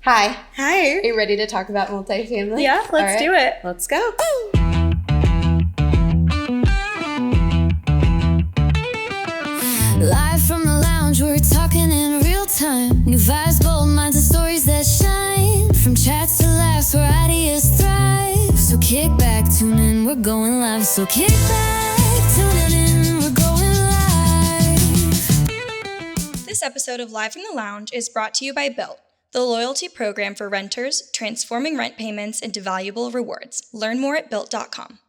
Hi. Hi. Are you ready to talk about multifamily? Yeah, let's do it. Let's go. Live from the lounge, we're talking in real time. New vibes, bold minds, and stories that shine. From chats to laughs, where ideas thrive. So kick back, tune in, we're going live. So kick back, tune in, we're going live. This episode of Live from the Lounge is brought to you by Built, the loyalty program for renters, transforming rent payments into valuable rewards. Learn more at Built.com.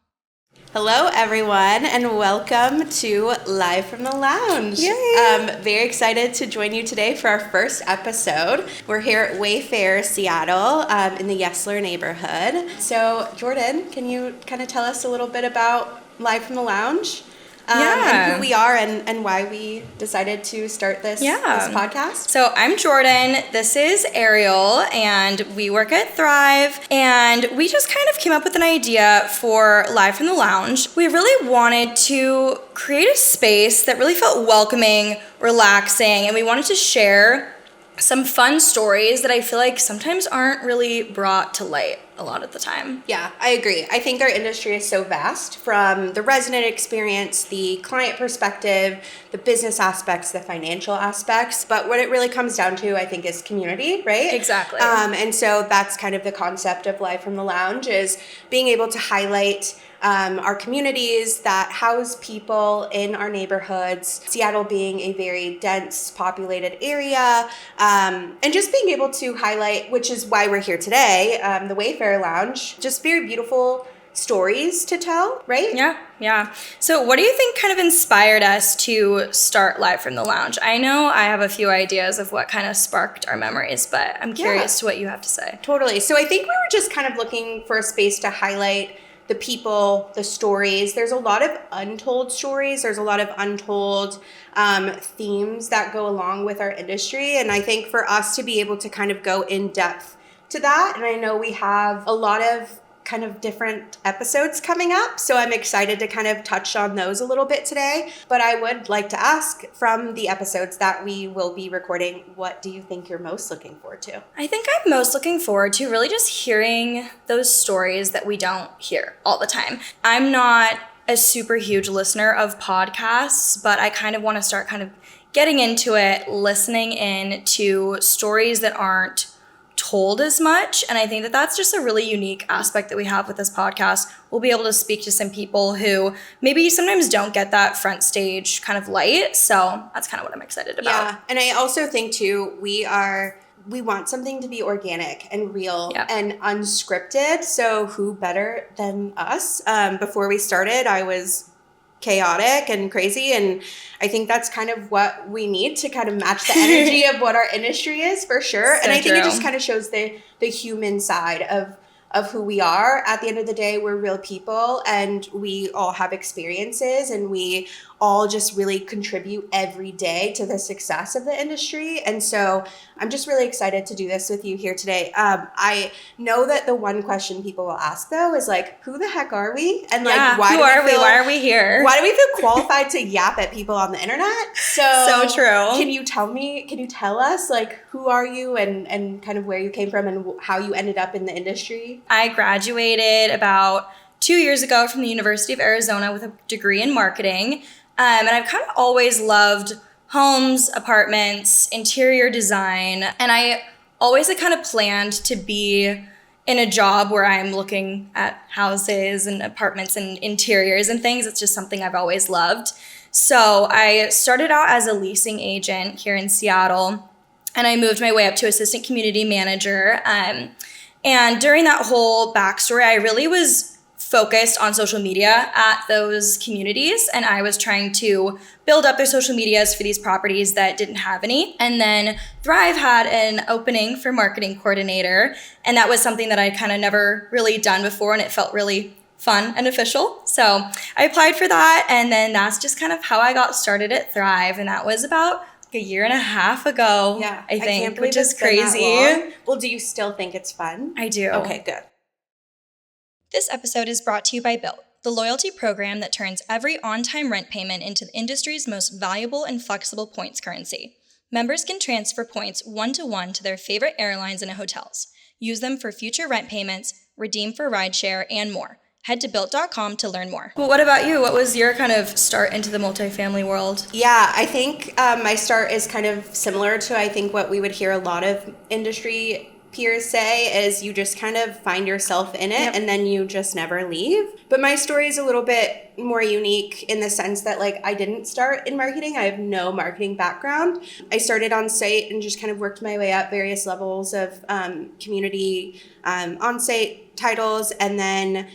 Hello, everyone, and welcome to Live from the Lounge. Yay. Very excited to join you today for our first episode. We're here at Wayfair, Seattle, in the Yesler neighborhood. So, Jordan, can you kind of tell us a little bit about Live from the Lounge? And who we are and why we decided to start this podcast. So I'm Jordan, this is Ariel, and we work at Thrive, and we just kind of came up with an idea for Live from the Lounge. We really wanted to create a space that really felt welcoming, relaxing, and we wanted to share some fun stories that I feel like sometimes aren't really brought to light a lot of the time. Yeah, I agree. I think our industry is so vast, from the resident experience, the client perspective, the business aspects, the financial aspects. But what it really comes down to, I think, is community, right? Exactly. And so that's kind of the concept of Live from the Lounge, is being able to highlight our communities that house people in our neighborhoods, Seattle being a very dense populated area, and just being able to highlight, which is why we're here today, the Wayfair Lounge, just very beautiful stories to tell, right? Yeah. So what do you think kind of inspired us to start Live from the Lounge? I know I have a few ideas of what kind of sparked our memories, but I'm curious to what you have to say. Totally. So I think we were just kind of looking for a space to highlight the people, the stories. There's a lot of untold stories. There's a lot of untold themes that go along with our industry. And I think for us to be able to kind of go in depth to that, and I know we have a lot of kind of different episodes coming up, so I'm excited to kind of touch on those a little bit today. But I would like to ask, from the episodes that we will be recording, what do you think you're most looking forward to? I think I'm most looking forward to really just hearing those stories that we don't hear all the time. I'm not a super huge listener of podcasts, but I kind of want to start kind of getting into it, listening in to stories that aren't told as much. And I think that that's just a really unique aspect that we have with this podcast. We'll be able to speak to some people who maybe sometimes don't get that front stage kind of light. So that's kind of what I'm excited about. Yeah. And I also think too, we want something to be organic and real and unscripted. So who better than us? Before we started, I was chaotic and crazy, and I think that's kind of what we need to kind of match the energy of what our industry is, for sure. And I think it just kind of shows the human side of who we are. At the end of the day, we're real people, and we all have experiences, and we all just really contribute every day to the success of the industry. And so I'm just really excited to do this with you here today. I know that the one question people will ask, though, is like, who the heck are we? And like, why are we here? Why do we feel qualified to yap at people on the internet? So true. Can you tell us, like, who are you and kind of where you came from and how you ended up in the industry? I graduated about 2 years ago from the University of Arizona with a degree in marketing. And I've kind of always loved homes, apartments, interior design. And I always kind of planned to be in a job where I'm looking at houses and apartments and interiors and things. It's just something I've always loved. So I started out as a leasing agent here in Seattle, and I moved my way up to assistant community manager. And during that whole backstory, I really was focused on social media at those communities, and I was trying to build up their social medias for these properties that didn't have any. And then Thrive had an opening for marketing coordinator, and that was something that I kind of never really done before, and it felt really fun and official. So I applied for that, and then that's just kind of how I got started at Thrive, and that was about a year and a half ago, I think, which is crazy. Well, do you still think it's fun? I do. Okay, good. This episode is brought to you by Built, the loyalty program that turns every on-time rent payment into the industry's most valuable and flexible points currency. Members can transfer points one-to-one to their favorite airlines and hotels, use them for future rent payments, redeem for rideshare, and more. Head to built.com to learn more. Well, what about you? What was your kind of start into the multifamily world? Yeah, I think my start is kind of similar to, I think, what we would hear a lot of industry peers say is you just kind of find yourself in it and then you just never leave. But my story is a little bit more unique in the sense that like I didn't start in marketing. I have no marketing background. I started on site and just kind of worked my way up various levels of community on-site titles, and then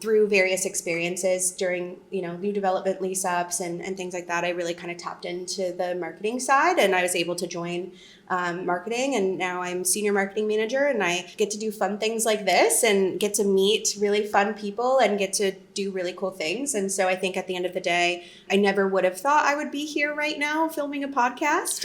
through various experiences during, new development lease ups and things like that, I really kind of tapped into the marketing side, and I was able to join marketing, and now I'm senior marketing manager, and I get to do fun things like this and get to meet really fun people and get to do really cool things. And so I think at the end of the day, I never would have thought I would be here right now filming a podcast,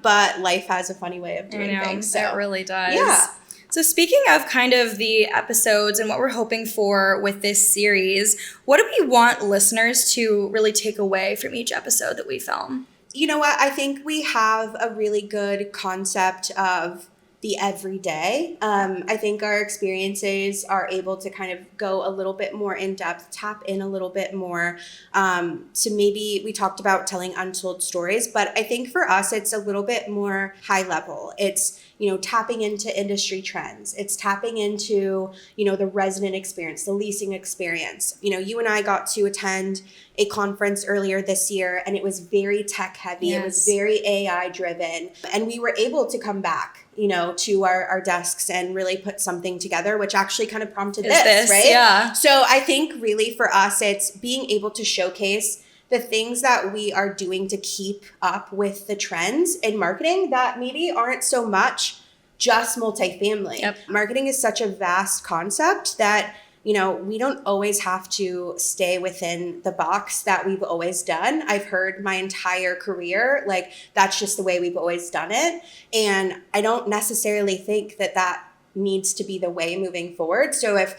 but life has a funny way of doing things. So it really does. Yeah. So speaking of kind of the episodes and what we're hoping for with this series, what do we want listeners to really take away from each episode that we film? You know what? I think we have a really good concept of the everyday. I think our experiences are able to kind of go a little bit more in depth, tap in a little bit more. So maybe we talked about telling untold stories, but I think for us, it's a little bit more high level. It's, tapping into industry trends. It's tapping into, the resident experience, the leasing experience. You and I got to attend a conference earlier this year, and it was very tech heavy. Yes. It was very AI driven. And we were able to come back, to our desks and really put something together, which actually kind of prompted this, right? Yeah. So I think really for us, it's being able to showcase the things that we are doing to keep up with the trends in marketing that maybe aren't so much just multifamily. Yep. Marketing is such a vast concept that, we don't always have to stay within the box that we've always done. I've heard my entire career, like that's just the way we've always done it. And I don't necessarily think that needs to be the way moving forward. So if,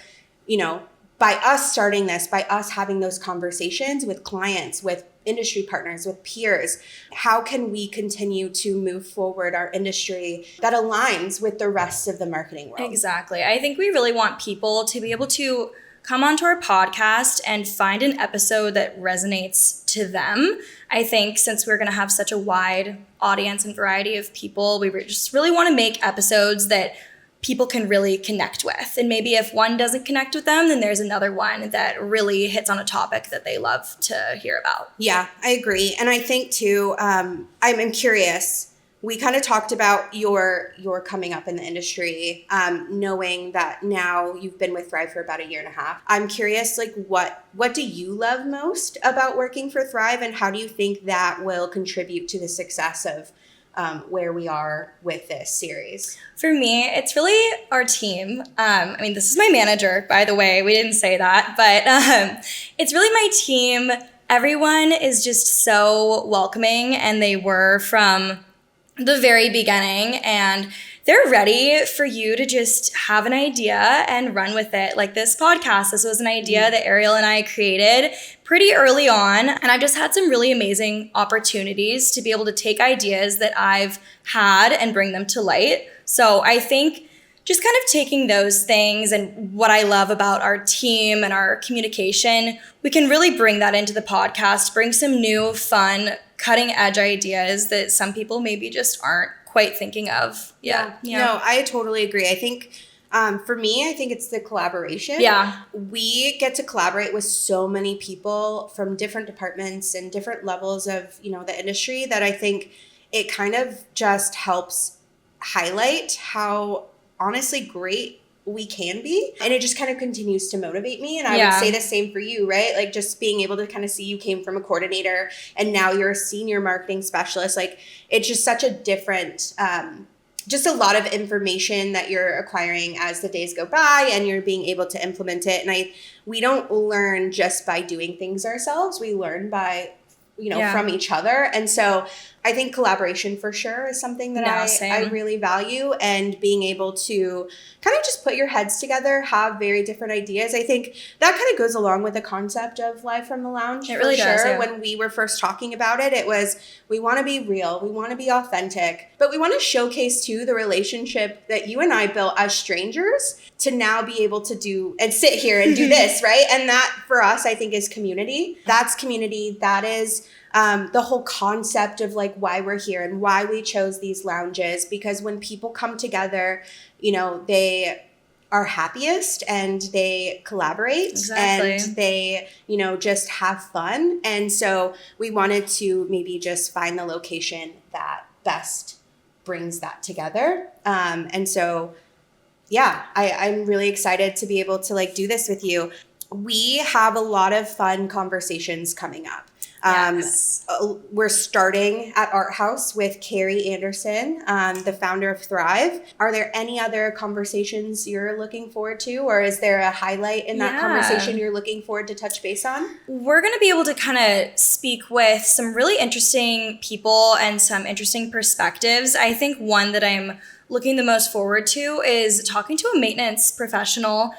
by us starting this, by us having those conversations with clients, with industry partners, with peers, how can we continue to move forward our industry that aligns with the rest of the marketing world? Exactly. I think we really want people to be able to come onto our podcast and find an episode that resonates to them. I think since we're going to have such a wide audience and variety of people, we just really want to make episodes that people can really connect with. And maybe if one doesn't connect with them, then there's another one that really hits on a topic that they love to hear about. Yeah, I agree. And I think too, I'm curious, we kind of talked about your coming up in the industry, knowing that now you've been with Thrive for about 1.5 years. I'm curious, like what do you love most about working for Thrive, and how do you think that will contribute to the success of where we are with this series? For me, it's really our team. This is my manager, by the way. We didn't say that, but it's really my team. Everyone is just so welcoming, and they were from the very beginning, and they're ready for you to just have an idea and run with it. Like this podcast, this was an idea that Ariel and I created pretty early on, and I've just had some really amazing opportunities to be able to take ideas that I've had and bring them to light. So I think just kind of taking those things and what I love about our team and our communication, we can really bring that into the podcast, bring some new, fun, cutting edge ideas that some people maybe just aren't quite thinking of. Yeah. No, I totally agree. I think for me, I think it's the collaboration. Yeah. We get to collaborate with so many people from different departments and different levels of, the industry, that I think it kind of just helps highlight how honestly great we can be. And it just kind of continues to motivate me. And I would say the same for you, right? Like just being able to kind of see you came from a coordinator and now you're a senior marketing specialist. Like it's just such a different, just a lot of information that you're acquiring as the days go by and you're being able to implement it. And we don't learn just by doing things ourselves. We learn by, from each other. And so I think collaboration for sure is something that I really value, and being able to kind of just put your heads together, have very different ideas. I think that kind of goes along with the concept of Live from the Lounge. It really does. Yeah. When we were first talking about it, it was, we want to be real, we want to be authentic, but we want to showcase too the relationship that you and I built as strangers to now be able to do and sit here and do this, right? And that for us, I think, is community. That's community. That is the whole concept of like why we're here and why we chose these lounges, because when people come together, you know, they are happiest and they collaborate and they, you know, just have fun. And so we wanted to maybe just find the location that best brings that together. And so, yeah, I'm really excited to be able to like do this with you. We have a lot of fun conversations coming up. Yes. We're starting at Art House with Carrie Anderson, the founder of Thrive. Are there any other conversations you're looking forward to, or is there a highlight in that conversation you're looking forward to touch base on? We're going to be able to kind of speak with some really interesting people and some interesting perspectives. I think one that I'm looking the most forward to is talking to a maintenance professional.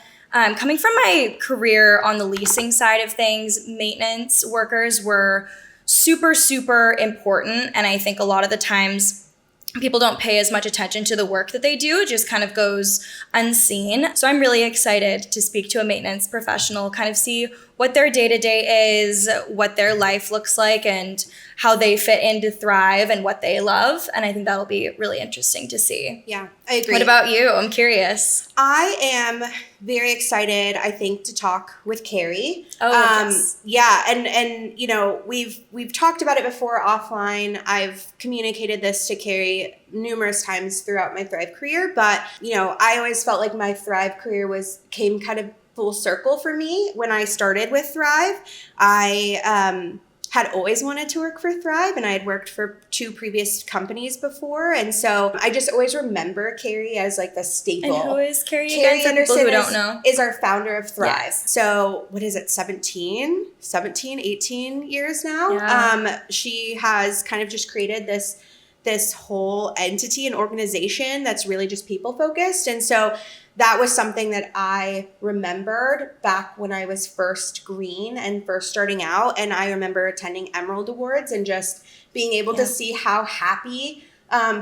Coming from my career on the leasing side of things, maintenance workers were super, super important. And I think a lot of the times people don't pay as much attention to the work that they do. It just kind of goes unseen. So I'm really excited to speak to a maintenance professional, kind of see what their day-to-day is, what their life looks like, and how they fit into Thrive and what they love. And I think that'll be really interesting to see. Yeah, I agree. What about you? I'm curious. I am very excited, I think, to talk with Carrie. Oh, yes. Yeah, and you know, we've talked about it before offline. I've communicated this to Carrie numerous times throughout my Thrive career, but you know, I always felt like my Thrive career came kind of full circle for me. When I started with Thrive, I had always wanted to work for Thrive, and I had worked for 2 previous companies before. And so I just always remember Carrie as like the staple. And who is Carrie again, for people who don't know? Is our founder of Thrive. Yes. So what is it, 18 years now? Yeah. She has kind of just created this whole entity and organization that's really just people focused. And so that was something that I remembered back when I was first green and first starting out. And I remember attending Emerald Awards and just being able to see how happy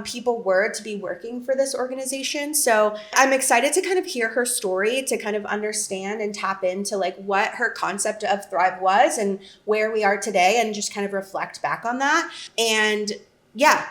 people were to be working for this organization. So I'm excited to kind of hear her story, to kind of understand and tap into like what her concept of Thrive was and where we are today, and just kind of reflect back on that. And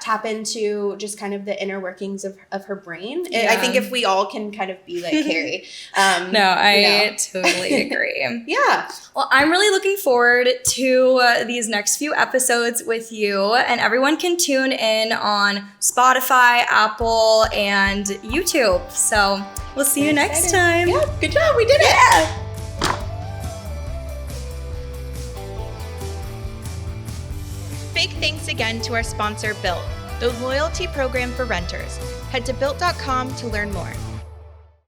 tap into just kind of the inner workings of her brain. Yeah. I think if we all can kind of be like Carrie. No, I totally agree. Yeah. Well, I'm really looking forward to these next few episodes with you, and everyone can tune in on Spotify, Apple, and YouTube. So we'll see you next time. Yeah, good job. We did it. Big thanks again to our sponsor, Built, the loyalty program for renters. Head to Built.com to learn more.